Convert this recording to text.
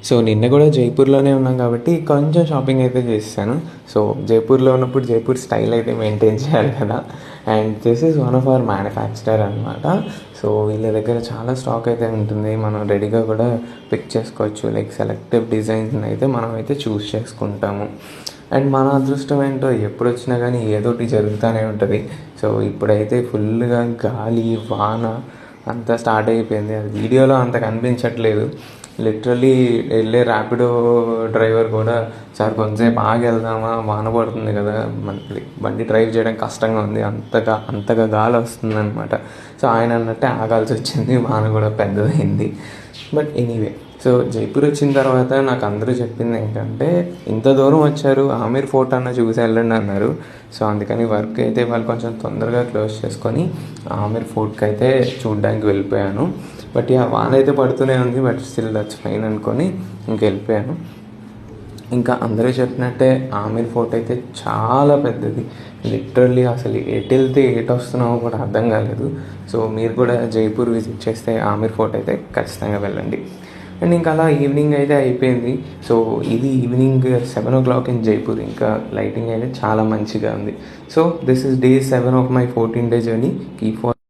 So నిన్న కూడా జైపూర్లోనే ఉన్నాం కాబట్టి కొంచెం షాపింగ్ అయితే చేశాను. సో జైపూర్లో ఉన్నప్పుడు జైపూర్ స్టైల్ అయితే మెయింటైన్ చేయాలి కదా. And this is one of our manufacturer అనమాట. సో వీళ్ళ దగ్గర చాలా స్టాక్ అయితే ఉంటుంది, మనం రెడీగా కూడా పిక్ చేసుకోవచ్చు. లైక్ సెలెక్టివ్ డిజైన్స్ అయితే మనం అయితే చూస్ చేసుకుంటాము. అండ్ మన అదృష్టం ఏంటో ఎప్పుడు వచ్చినా కానీ ఏదోటి జరుగుతూనే ఉంటుంది. సో ఇప్పుడైతే ఫుల్గా గాలి వాన అంతా స్టార్ట్ అయిపోయింది. అది వీడియోలో అంత కనిపించట్లేదు. లిటరలీ వెళ్ళే ర్యాపిడో డ్రైవర్ కూడా, సార్ కొంచెంసేపు ఆగి వెళ్దామా, వాన పడుతుంది కదా, మనకి బండి డ్రైవ్ చేయడం కష్టంగా ఉంది, అంతగా గాలి వస్తుంది అనమాట. సో ఆయన అన్నట్టే ఆగాల్సి వచ్చింది, వాన కూడా పెద్దదైంది. బట్ ఎనీవే, సో జైపూర్ వచ్చిన తర్వాత నాకు అందరూ చెప్పింది ఏంటంటే, ఇంత దూరం వచ్చారు, ఆమీర్ ఫోర్ట్ అన్న చూసి వెళ్ళండి అన్నారు. సో అందుకని వర్క్ అయితే వాళ్ళు కొంచెం తొందరగా క్లోజ్ చేసుకొని ఆమీర్ ఫోర్ట్కి అయితే చూడడానికి వెళ్ళిపోయాను. బట్ వాన అయితే పడుతూనే ఉంది, బట్ స్టిల్ దట్స్ ఫైన్ అనుకొని వెళ్ళిపోయాను. ఇంకా అందరూ చెప్పినట్టే ఆమీర్ ఫోర్ట్ అయితే చాలా పెద్దది. లిటరల్లీ అసలు ఎటు వెళ్తే ఎటు వస్తున్నామో కూడా అర్థం కాలేదు. సో మీరు కూడా జైపూర్ విజిట్ చేస్తే ఆమీర్ ఫోర్ట్ అయితే ఖచ్చితంగా వెళ్ళండి. అండ్ ఇంకా అలా ఈవినింగ్ అయితే అయిపోయింది. సో ఇది ఈవినింగ్ 7 o'clock ఇన్ జైపూర్. ఇంకా లైటింగ్ అయితే చాలా మంచిగా ఉంది. So this is day 7 of my 14-day journey. Keep